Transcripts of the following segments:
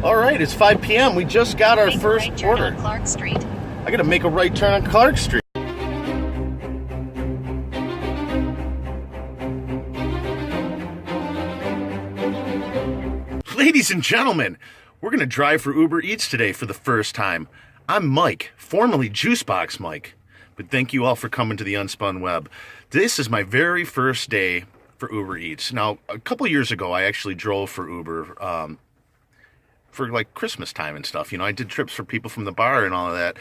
All right, it's 5 p.m. We just got our first right order. on Clark Street. I gotta make a right turn on Clark Street. Ladies and gentlemen, we're gonna drive for Uber Eats today for the first time. I'm Mike, formerly Juicebox Mike, but thank you all for coming to the Unspun Web. This is my very first day for Uber Eats. Now, a couple years ago, I actually drove for Uber for like Christmas time and stuff. You know, I did trips for people from the bar and all of that,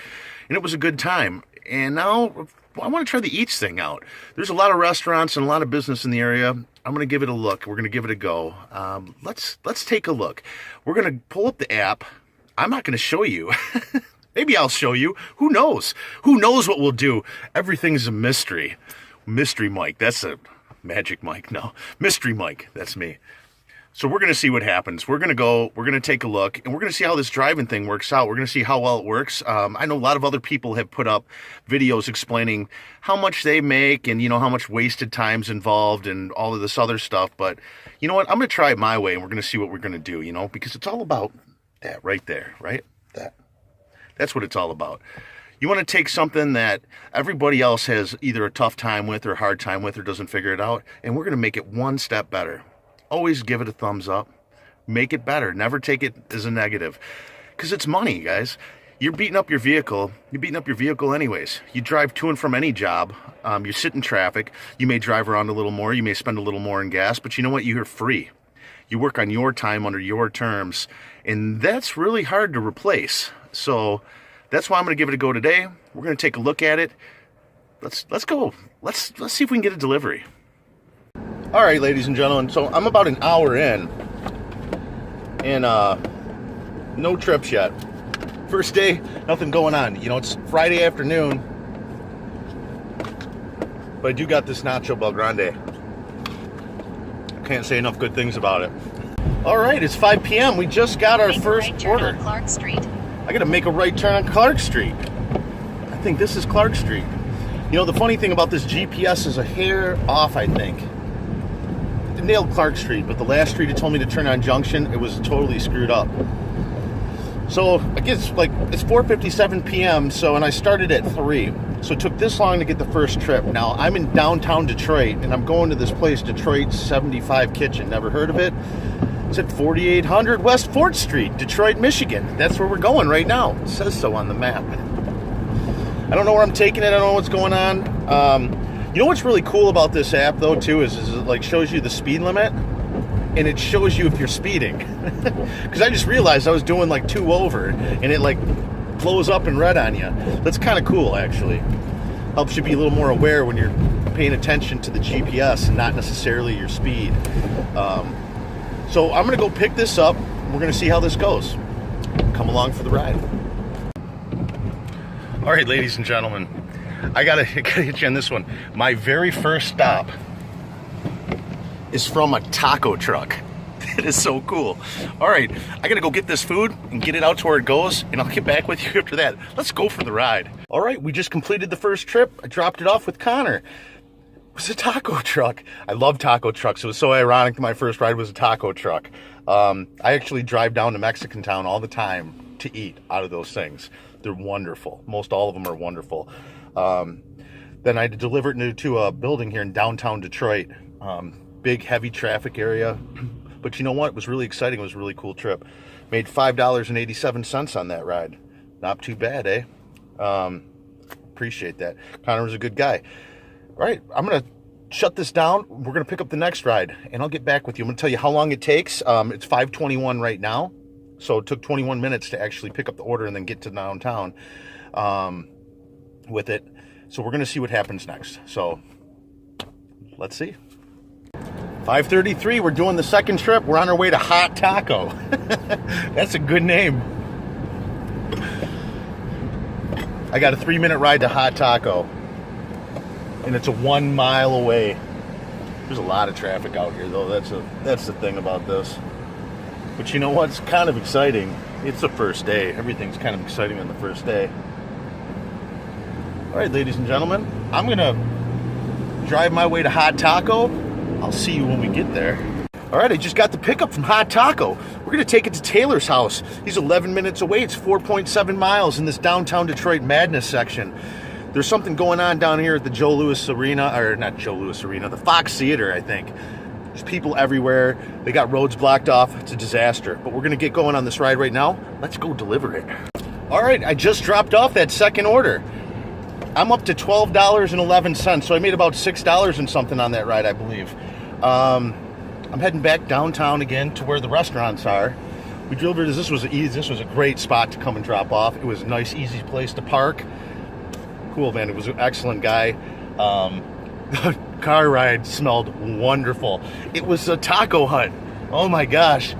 and it was a good time. And now I want to try the Eats thing out. There's a lot of restaurants and a lot of business in the area. I'm going to give it a look. We're going to give it a go. Let's take a look. We're going to pull up the app. I'm not going to show you. Maybe I'll show you. Who knows? Who knows what we'll do? Everything's a mystery. Mystery Mike. That's a magic Mike. No. Mystery Mike. That's me. So we're going to see what happens. We're going to go, we're going to take a look, and we're going to see how this driving thing works out. We're going to see how well it works. I know a lot of other people have put up videos explaining how much they make and, you know, how much wasted time's involved and all of this other stuff. But you know what? I'm going to try it my way, and we're going to see what we're going to do, you know, because it's all about that right there, right? That's what it's all about. You want to take something that everybody else has either a tough time with or a hard time with or doesn't figure it out, and we're going to make it one step better. Always give it a thumbs up. Make it better. Never take it as a negative. Because it's money, guys. You're beating up your vehicle. You're beating up your vehicle anyways. You drive to and from any job. You sit in traffic. You may drive around a little more. You may spend a little more in gas. But you know what? You're free. You work on your time under your terms. And that's really hard to replace. So that's why I'm going to give it a go today. We're going to take a look at it. Let's go. Let's see if we can get a delivery. All right, ladies and gentlemen, so I'm about an hour in, and no trips yet. First day, nothing going on. You know, it's Friday afternoon, but I do got this Nacho Bel Grande. I can't say enough good things about it. All right, it's 5 p.m. We just got our first right turn order. on Clark Street. I gotta make a right turn on Clark Street. I think this is Clark Street. You know, the funny thing about this GPS is a hair off, I think. Nailed Clark Street, but the last street it told me to turn on Junction, it was totally screwed up. So I guess it's 4:57 p.m. and I started at 3, so it took this long to get the first trip. Now I'm in downtown Detroit, and I'm going to this place, Detroit 75 Kitchen. Never heard of it? It's at 4800 West 4th Street, Detroit, Michigan. That's where we're going right now. It says so on the map. I don't know where I'm taking it. I don't know what's going on. You know what's really cool about this app, though, too, is it like shows you the speed limit, and it shows you if you're speeding. Because I just realized I was doing like 2 over, and it like blows up in red on you. That's kind of cool, actually. Helps you be a little more aware when you're paying attention to the GPS and not necessarily your speed. So I'm going to go pick this up. We're going to see how this goes. Come along for the ride. All right, ladies and gentlemen. I gotta hit you on this one. My very first stop is from a taco truck. It is so cool. All right, I gotta go get this food and get it out to where it goes, and I'll get back with you after that. Let's go for the ride. All right, we just completed the first trip. I dropped it off with Connor. It was a taco truck. I love taco trucks. It was so ironic that my first ride was a taco truck. I actually drive down to Mexican Town all the time to eat out of those things. They're wonderful. Most all of them are wonderful. Then I had to deliver it to a building here in downtown Detroit. Big, heavy traffic area. But you know what? It was really exciting. It was a really cool trip. Made $5.87 on that ride. Not too bad, eh? Appreciate that. Connor was a good guy. All right, I'm going to shut this down. We're going to pick up the next ride, and I'll get back with you. I'm going to tell you how long it takes. It's 5:21 right now. So it took 21 minutes to actually pick up the order and then get to downtown. With it. So we're going to see what happens next. So let's see. 5:33, we're doing the second trip. We're on our way to Hot Taco. That's a good name. I got a 3-minute ride to Hot Taco. And it's a 1 mile away. There's a lot of traffic out here, though. That's the thing about this. But you know what? It's kind of exciting. It's the first day. Everything's kind of exciting on the first day. All right, ladies and gentlemen, I'm going to drive my way to Hot Taco. I'll see you when we get there. All right, I just got the pickup from Hot Taco. We're gonna take it to Taylor's house. He's 11 minutes away. It's 4.7 miles in this downtown Detroit madness section. There's something going on down here at the Joe Louis Arena, or not Joe Louis Arena, the Fox Theater, I think. There's people everywhere. They got roads blocked off. It's a disaster. But we're gonna get going on this ride right now. Let's go deliver it. All right, I just dropped off that second order. I'm up to $12.11, so I made about $6 and something on that ride, I believe. I'm heading back downtown again to where the restaurants are. We drove here. This was a great spot to come and drop off. It was a nice, easy place to park. Cool, man. It was an excellent guy. The car ride smelled wonderful. It was a taco hut. Oh my gosh.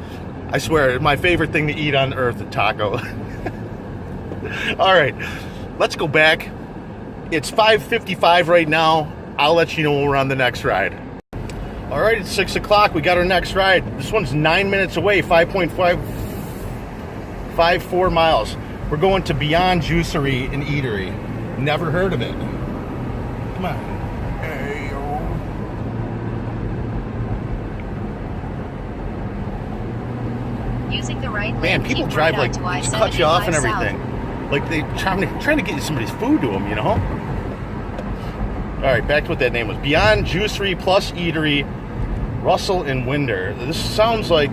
I swear, my favorite thing to eat on earth, a taco. All right, let's go back. It's 5:55 right now. I'll let you know when we're on the next ride. All right, it's 6 o'clock. We got our next ride. This one's 9 minutes away, 5.54 miles. We're going to Beyond Juicery and Eatery. Never heard of it. Come on. Hey, Using the right man, lane, people drive like just cut you off and everything. South. Like they trying to get somebody's food to them, you know? All right, back to what that name was. Beyond Juicery plus Eatery, Russell and Winder. This sounds like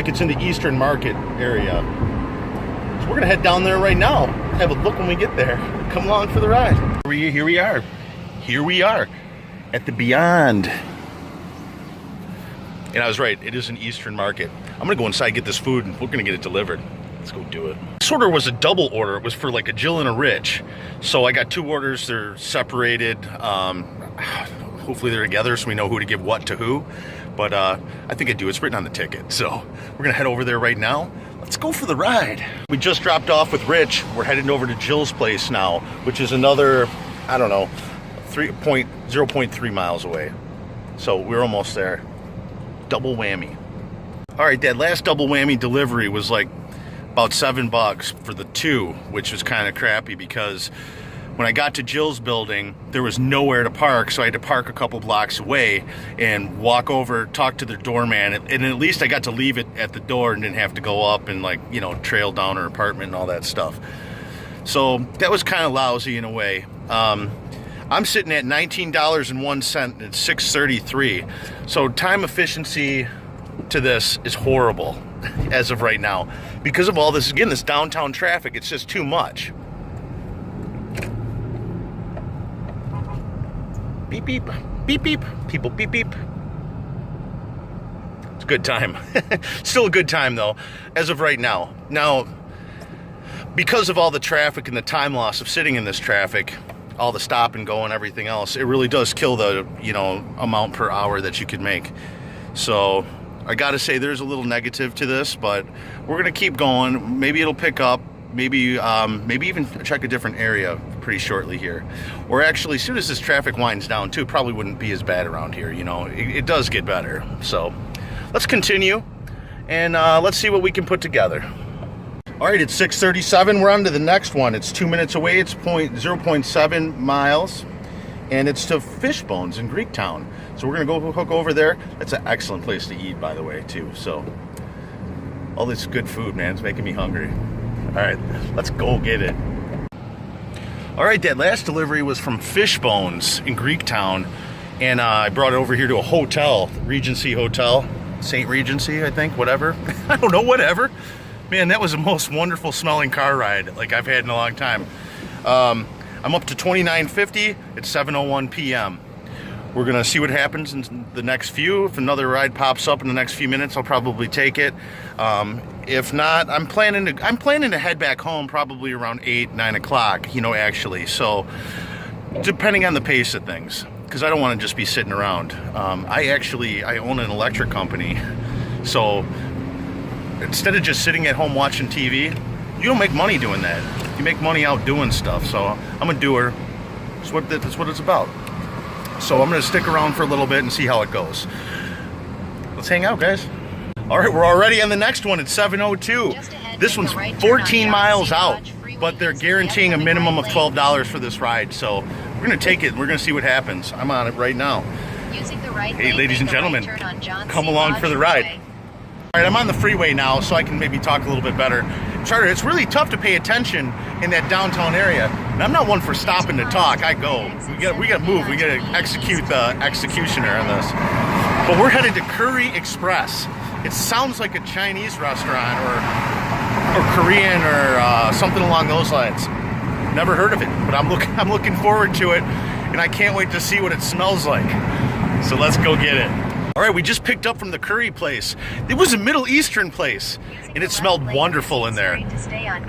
it's in the Eastern Market area. So we're gonna head down there right now. Have a look when we get there. Come along for the ride. Here we are at the Beyond. And I was right, it is an Eastern Market. I'm gonna go inside, get this food, and we're gonna get it delivered. Let's go do it. This order was a double order. It was for like a Jill and a Rich. So I got two orders, they're separated. Hopefully they're together so we know who to give what to who. But I think I do, it's written on the ticket. So we're gonna head over there right now. Let's go for the ride. We just dropped off with Rich. We're heading over to Jill's place now, which is another, I don't know, 0.3 miles away. So we're almost there. Double whammy. All right, that last double whammy delivery was like about $7 for the two, which was kind of crappy because when I got to Jill's building, there was nowhere to park, so I had to park a couple blocks away and walk over, talk to the doorman, and at least I got to leave it at the door and didn't have to go up and, like, you know, trail down her apartment and all that stuff. So that was kind of lousy in a way. I'm sitting at $19.01 at 6:33. So time efficiency to this is horrible as of right now. Because of all this, again, this downtown traffic, it's just too much. Beep, beep, beep, beep, people beep, beep. It's a good time. Still a good time though, as of right now. Now, because of all the traffic and the time loss of sitting in this traffic, all the stop and go and everything else, it really does kill the, you know, amount per hour that you could make. So I gotta say there's a little negative to this, but we're gonna keep going. Maybe it'll pick up. Maybe even check a different area pretty shortly here. Or actually, as soon as this traffic winds down too, probably wouldn't be as bad around here, you know. It does get better. So let's continue and let's see what we can put together. All right, it's 6:37. We're on to the next one. It's 2 minutes away. It's 0.7 miles, and it's to Fishbones in Greektown. So we're gonna go hook over there. That's an excellent place to eat, by the way, too. So all this good food, man, it's making me hungry. All right, let's go get it. All right, that last delivery was from Fishbones in Greektown, and I brought it over here to a hotel, Regency Hotel, St. Regency, I think, whatever. I don't know, whatever. Man, that was the most wonderful smelling car ride like I've had in a long time. I'm up to $29.50 at 7:01 p.m. We're gonna see what happens in the next few. If another ride pops up in the next few minutes, I'll probably take it. If not, I'm planning to head back home probably around 8, 9 o'clock, you know, actually. So depending on the pace of things, because I don't want to just be sitting around. I own an electric company, so instead of just sitting at home watching TV, you don't make money doing that. You make money out doing stuff. So I'm a doer. That's what it's about. So I'm going to stick around for a little bit and see how it goes. Let's hang out, guys. All right, we're already on the next one at 7:02. This one's 14 miles out, but they're guaranteeing a minimum of $12 for this ride. So we're going to take it. We're going to see what happens. I'm on it right now. Hey, ladies and gentlemen, come along for the ride. All right, I'm on the freeway now, so I can maybe talk a little bit better. Charter, it's really tough to pay attention in that downtown area. And I'm not one for stopping to talk. I go. We got to move. We got to execute the executioner on this. But we're headed to Curry Express. It sounds like a Chinese restaurant or Korean or something along those lines. Never heard of it, but I'm looking forward to it, and I can't wait to see what it smells like. So let's go get it. All right, we just picked up from the curry place. It was a Middle Eastern place, and it smelled wonderful in there.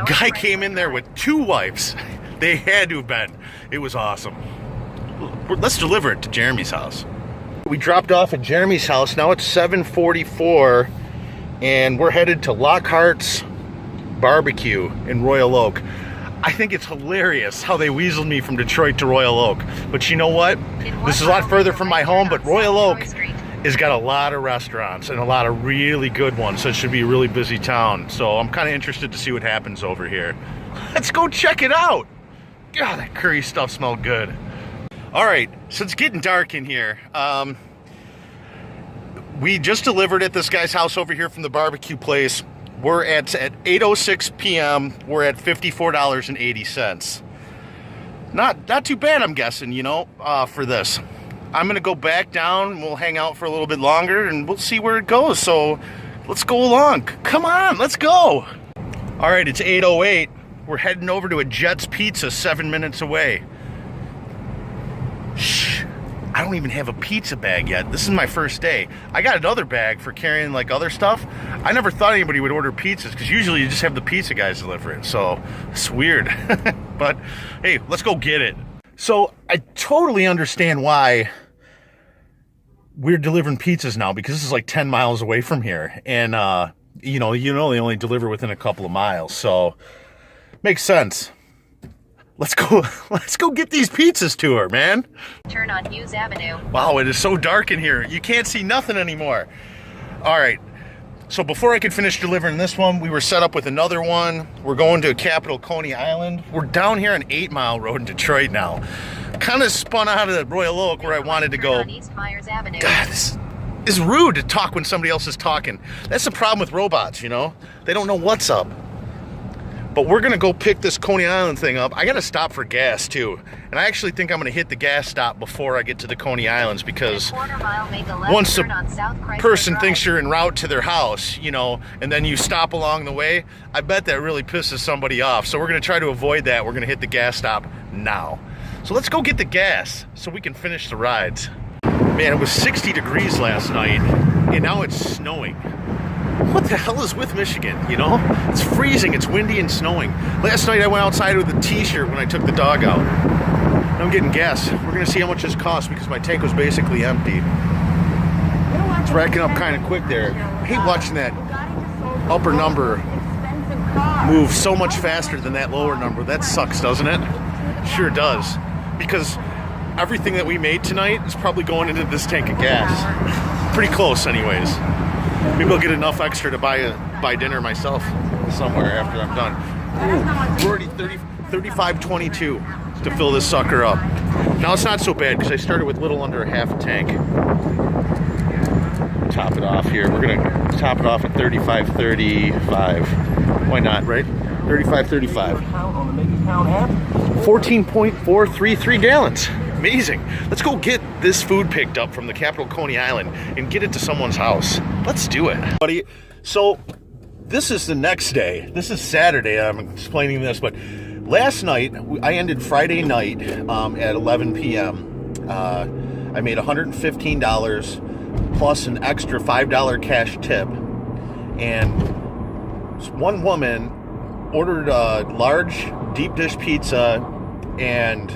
Guy came in there with 2 wives. They had to have been. It was awesome. Let's deliver it to Jeremy's house. We dropped off at Jeremy's house. Now it's 7:44, and we're headed to Lockhart's Barbecue in Royal Oak. I think it's hilarious how they weaseled me from Detroit to Royal Oak. But you know what? This is a lot further from my home, but Royal Oak has got a lot of restaurants and a lot of really good ones, so it should be a really busy town. So I'm kind of interested to see what happens over here. Let's go check it out. God, that curry stuff smelled good. All right, so it's getting dark in here. We just delivered at this guy's house over here from the barbecue place. We're at 8:06 p.m. We're at $54.80. Not too bad, I'm guessing, you know, for this. I'm gonna go back down. We'll hang out for a little bit longer, and we'll see where it goes. So let's go along. Come on, let's go. All right, it's 8:08. We're heading over to a Jet's Pizza 7 minutes away. Shh. I don't even have a pizza bag yet. This is my first day. I got another bag for carrying like other stuff. I never thought anybody would order pizzas because usually you just have the pizza guys deliver it. So it's weird. But hey, let's go get it. So I totally understand why we're delivering pizzas now, because this is like 10 miles away from here. And you know, they only deliver within a couple of miles. So makes sense. Let's go get these pizzas to her, man. Turn on Hughes Avenue. Wow, it is so dark in here. You can't see nothing anymore. All right, so before I could finish delivering this one, we were set up with another one. We're going to Capital Coney Island. We're down here on 8 Mile Road in Detroit now. Kind of spun out of the Royal Oak where I wanted to go. On East Myers Avenue. God, this is rude to talk when somebody else is talking. That's the problem with robots, you know? They don't know what's up. But we're gonna go pick this Coney Island thing up. I gotta stop for gas too. And I actually think I'm gonna hit the gas stop before I get to the Coney Islands, because once a person thinks you're en route to their house, you know, and then you stop along the way, I bet that really pisses somebody off. So we're gonna try to avoid that. We're gonna hit the gas stop now. So let's go get the gas so we can finish the rides. Man, it was 60 degrees last night, and now it's snowing. What the hell is with Michigan, you know? It's freezing, it's windy and snowing. Last night I went outside with a t-shirt when I took the dog out. Now I'm getting gas. We're gonna see how much this costs because my tank was basically empty. It's racking up kind of quick there. I hate watching that upper number move so much faster than that lower number. That sucks, doesn't it? Sure does. Because everything that we made tonight is probably going into this tank of gas. Pretty close anyways. Maybe I'll get enough extra to buy dinner myself somewhere after I'm done. Ooh, we're already 35.22 to fill this sucker up. Now it's not so bad because I started with little under a half a tank. Top it off here. We're gonna top it off at 35.35. Why not, right? 35.35. 14.433 gallons. Amazing. Let's go get this food picked up from the Capital Coney Island and get it to someone's house. Let's do it. Buddy, so this is the next day. This is Saturday. I'm explaining this, but last night, I ended Friday night at 11 p.m. I made $115 plus an extra $5 cash tip. And one woman ordered a large deep dish pizza and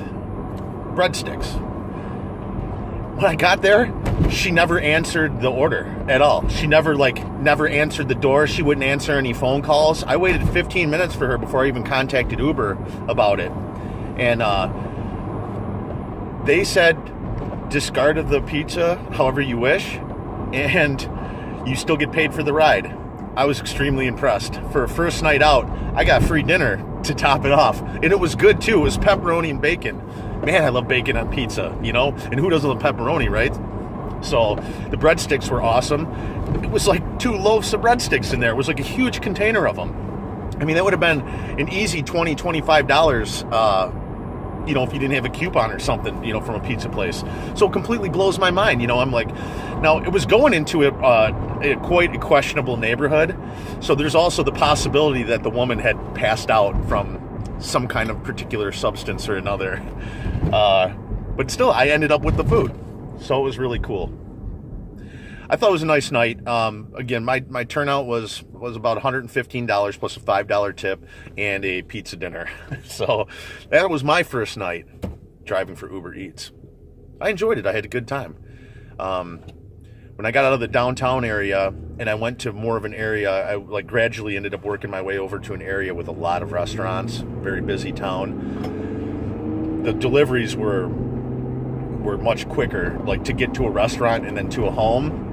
breadsticks. When I got there, she never answered the order at all. She never answered the door. She wouldn't answer any phone calls. I waited 15 minutes for her before I even contacted Uber about it. And they said, discard of the pizza however you wish, and you still get paid for the ride. I was extremely impressed. For a first night out, I got free dinner to top it off. And it was good too. It was pepperoni and bacon. Man, I love bacon on pizza, you know? And who doesn't love pepperoni, right? So the breadsticks were awesome. It was like 2 loaves of breadsticks in there. It was like a huge container of them. I mean, that would have been an easy $20, $25, if you didn't have a coupon or something, from a pizza place. So it completely blows my mind. I'm like, now it was going into quite a questionable neighborhood. So there's also the possibility that the woman had passed out from some kind of particular substance or another. But still, I ended up with the food. So it was really cool. I thought it was a nice night. Again, my turnout was about $115 plus a $5 tip and a pizza dinner. So that was my first night driving for Uber Eats. I enjoyed it. I had a good time. When I got out of the downtown area and I went to more of an area, I gradually ended up working my way over to an area with a lot of restaurants, very busy town. The deliveries were much quicker, like to get to a restaurant and then to a home,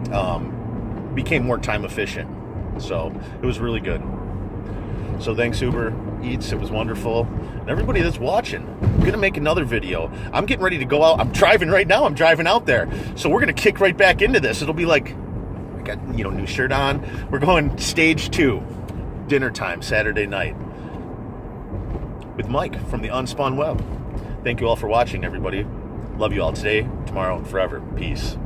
became more time efficient. So it was really good. So thanks Uber Eats, it was wonderful. And everybody that's watching, I'm gonna make another video. I'm getting ready to go out. I'm driving right now. I'm driving out there. So we're gonna kick right back into this. It'll be like, I got new shirt on. We're going stage 2, dinner time, Saturday night, with Mike from the Unspun Web. Thank you all for watching, everybody. Love you all today, tomorrow, and forever. Peace.